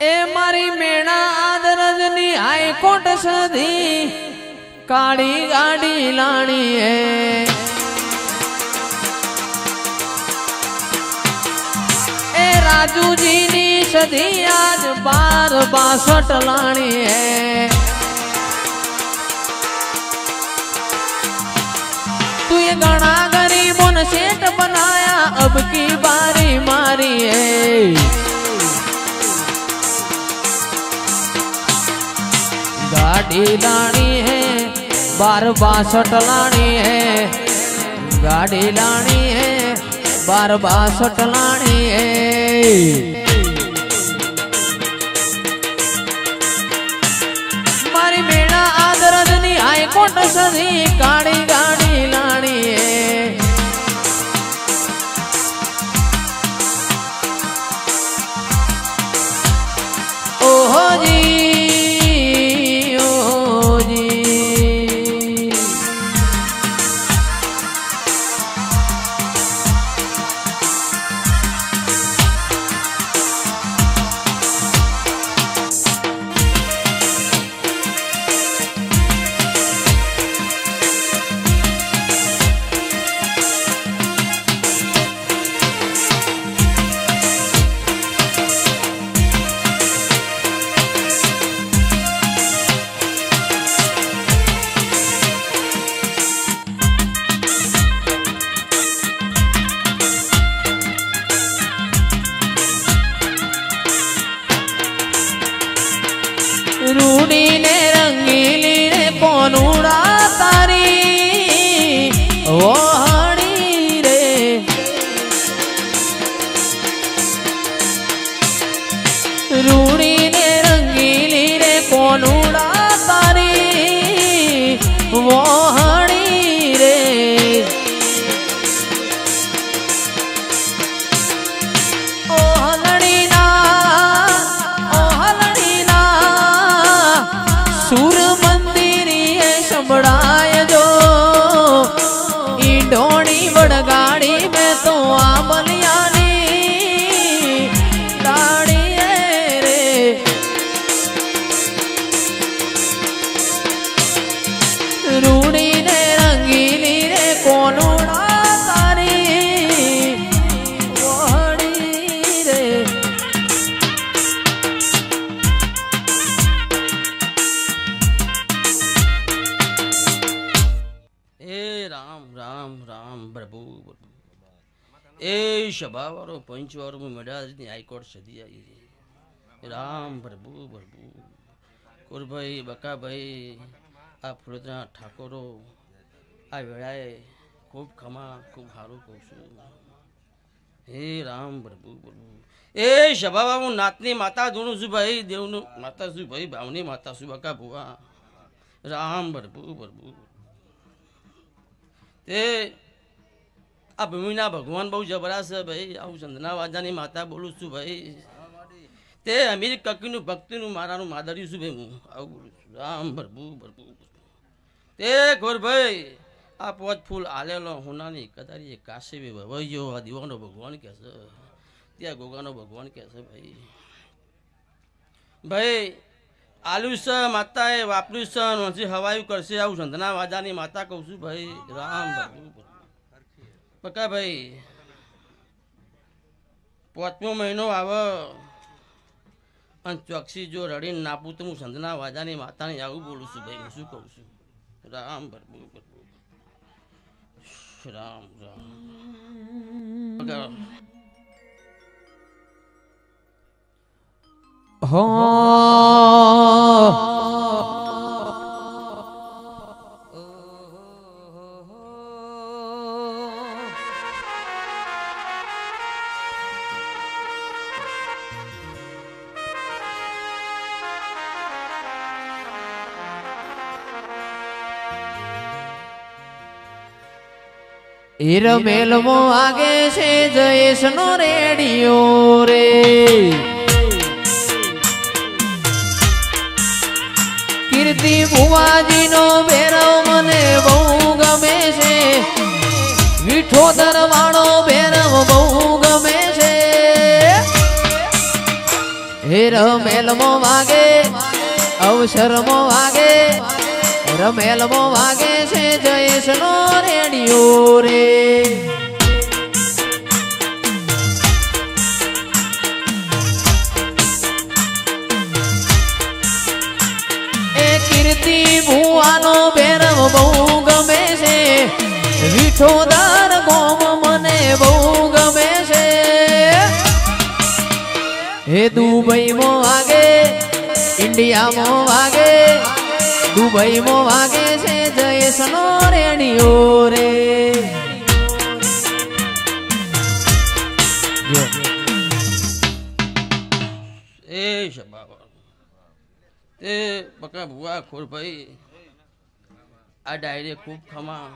ए मारी मेणा आदरजनी हाईकोर्ट सदी काली गाड़ी लानी है। ए राजू जी नी सदी आज 1262 लानी है। तू ये घना गरीबों ने सेठ बनाया अब की बारी मारी है। गाड़ी लानी है 1262 लानी है। गाड़ी लानी है 1262 लानी है। मारी मेणा आदरजनी हाईकोर्ट सदी काली गाड़ी लानी है। ओहो जी रूडी ने रंगीली ने कोनूड़ा तारी वो हणी रे। रूडी ने रंगीली ने कोनूड़ा तारी वो हणी रे। ओ हलड़ी ना सूर मंदिर संभड़ाए जो ढोणी बड़गाड़ी में तो आमलियानी गाड़ी रे। रूड़ी ने रंगीली रे कोनूड़ा तारी वोड़ी रे। राम राम प्रभु ए शबावारो पंचवारो में मड़ा हाईकोर्ट सदी आई राम प्रभु प्रभु कुर भाई बका भाई आ फुलतना ठाकोरो आ वेळाए खूब खमा खूब हारू कहूँ हे राम प्रभु प्रभु ए शबावा हूँ नातनी माता जोणु छू भाई देवनु माता छू भाई भावनी माता छू बका बुआ राम प्रभु प्रभु ते आ भूमिना भगवान बहु जबरदस्त है भाई आउ चंदना वाजानी माता बोलू छू भाई ते अमीर ककीनु भक्तिनु मारानु मादरी छू भाई हूँ आउ बोलू छू राम प्रभु प्रभु ते गोर भाई आ पोच फूल आलेलो हुनानी कदारी काशी भी भवयो आ दीवानो भगवान कैसे त्या गोगानो भगवान कैसे भाई भाई आलू स माता है वापरू स नोसी हवायु करसे आउ चंदना वाजानी माता कहूँ छू भाई राम प्रभु पक्का भाई 5मो महीनो आव चौकसी जो रड़ी नापू तो हूँ चंदना वाजानी माता ने आવું बोलू छू भाई हूँ शू कहूँ छू राम प्रभु प्रभु राम राम हो मेल मो आगे से जयेश नो रेडियो रे। कीर्ति बुवाजी नो बेरव मने बहु गमे से। विठोदर वाळो बेरव बहु गमे से। હે રમેલમો વાગે અવસરમો વાગે રમેલમો વાગે છે જયેશનો રેડિયો રે એ કીર્તિ ભુવાનો બેરમ બહુ ગમે છે વિઠોદર ગોમ મને બહુ ગમે છે હે દુબઈમાં વાગે ઇન્ડિયામાં વાગે દુબઈમાં વાગે છે જયેશનો રેડિયો રે એ શબાબા તે બકા ભુવા ખોરભાઈ આ ડાયરે ખૂબ ખમા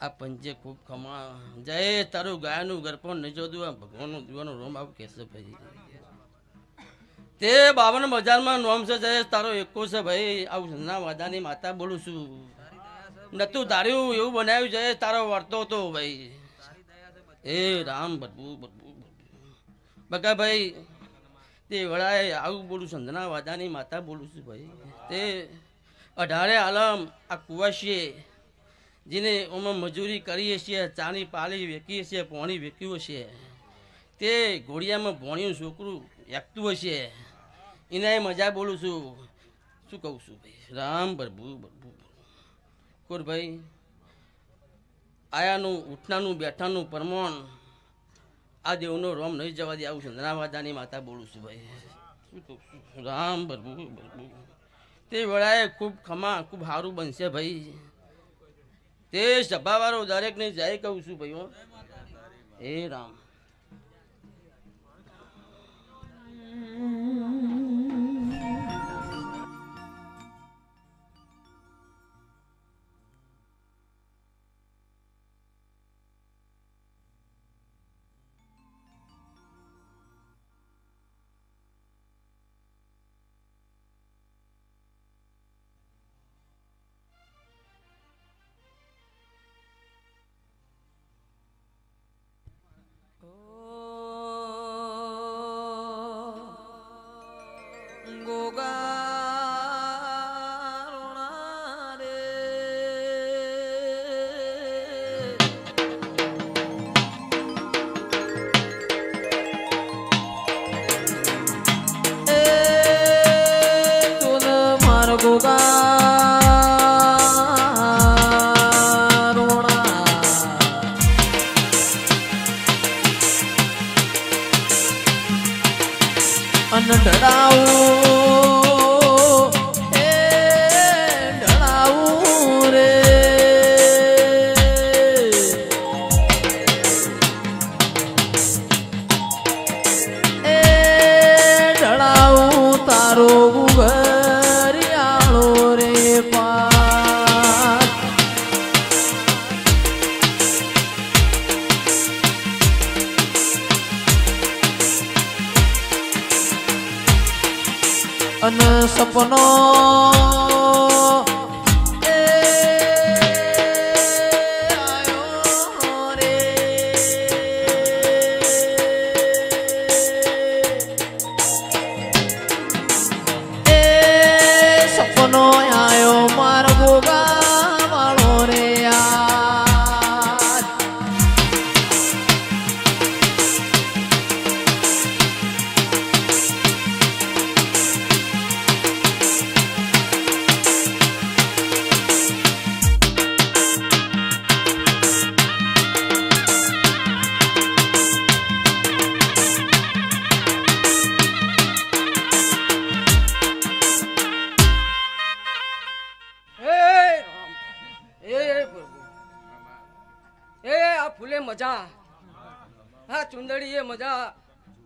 આ પંચે ખૂબ ખમા જય તારું ગાયનું ગરપણ નહીં જોતું આ ભગવાનનું દીવાનું રોમ આવું કહેશે ભાઈ તે 52 નોમ છે જયેશ તારો એકો છે ભાઈ આવું સંના વાદાની માતા બોલું છું નતું ધાર્યું એવું બનાવ્યું જયેશ તારો વર્તો હતો ભાઈ એ રામ ભરભુ ભરભુ બકા ભાઈ તે વડાએ આવું બોલું સંધના વાદાની માતા બોલું છું ભાઈ તે 18 આલમ આ કુવાશીએ જેને અમે મજૂરી કરીએ છીએ ચાની પાલી વેચીએ છીએ પોણી વેચ્યું હશે તે ઘોડિયામાં ભોણ્યું છોકરું એકતું હશે એને મજા બોલું છું શું કહું છું ભાઈ રામ ભરભુ ભરભુ કોર ભાઈ આયાનું ઉઠનાનું બેઠાનું પરમોણ આ દેવનો રોમ નહીં જવા દે આવું ચંદ્રાવાદાની માતા બોલું છું ભાઈ શું કહું છું રામ ભરભુ ભરભુ તે વેળાએ ખૂબ ખમા ખૂબ સારું બનશે ભાઈ તે સભાવાળો દરેકને જાય કહું છું ભાઈ હે રામ અન સપનો ફૂલે મજા હા ચુંદડીએ મજા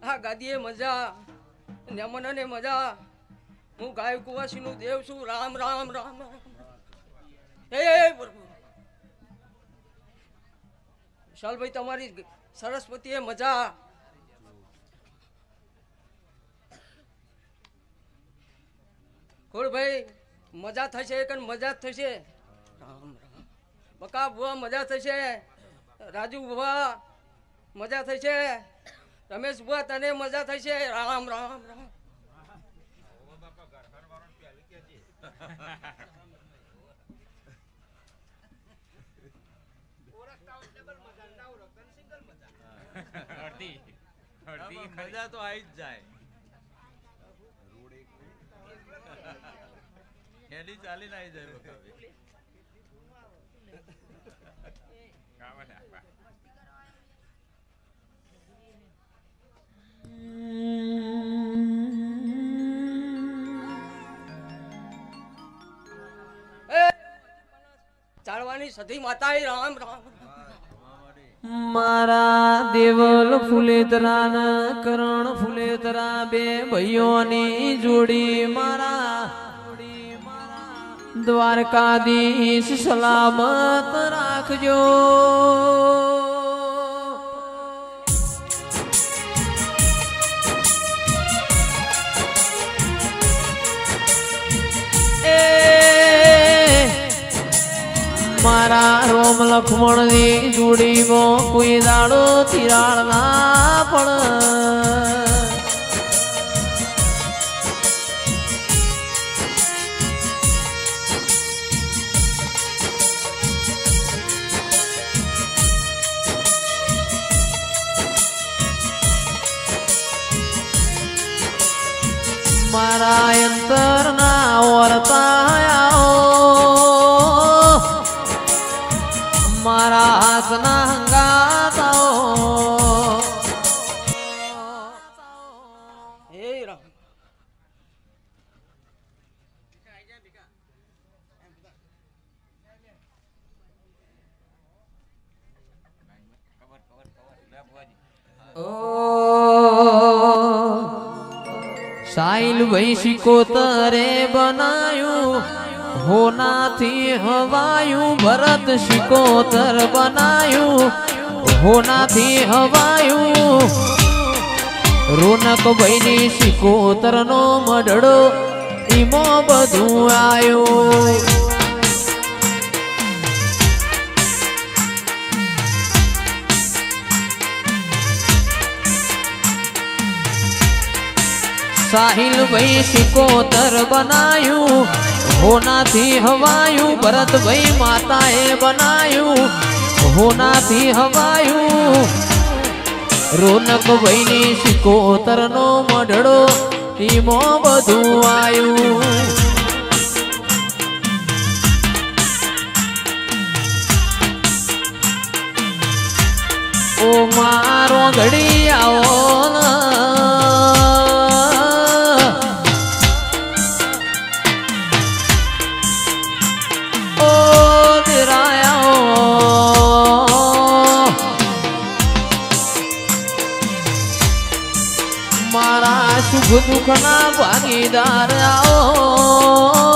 હા ગાદીએ મજા નેમનને મજા હું ગાય કુવાસીનું દેવ છું રામ રામ રામ એ પ્રભુ વિશાલભાઈ તમારી સરસ્વતીએ મજા ખોડભાઈ મજા થશે કે મજા જ થશે રામ રામ બકા બુવા મજા થશે રાજુ બુવા મજા થશે રમેશ બુઆ તને મજા થશે રામ રામ રામ મજા તો આવી જ જાય હેડી ચાલીને આવી જાય બકાવી ચાલવાની સધી માતા રામ રામ મારા દેવલ ફુલેતરા ને કરણ ફુલેતરા બે ભાઈઓની જોડી મારા દ્વારકાધીશ સલામત રાખજો મારા રોમ લક્ષ્મણ ની જોડીમાં કોઈ દાડો તિરાડ ના પણ મારા અંતર ના વર્તાયા મારા હાથના હંગાતાઓ હે રામ સાહિલ ભાઈ શિકોતરે બનાયું હોનાથી હવાયું ભરત શિકોતર બનાયું હોનાથી હવાયું રોનક ભાઈની શિકોતર નો મઢડો ઈમો બધું આયું સાહિલ ભાઈ શિકોતર બનાયું હોનાથી હવાયું ભરત ભાઈ માતાએ બનાયું હોનાથી હવાયું રોનક ભાઈની શિકોતર નો મઢડો ઈમો બધું આયું ઓ મારો ઘડી આવો મારા શુભ દુઃખના ભાગીદાર આવો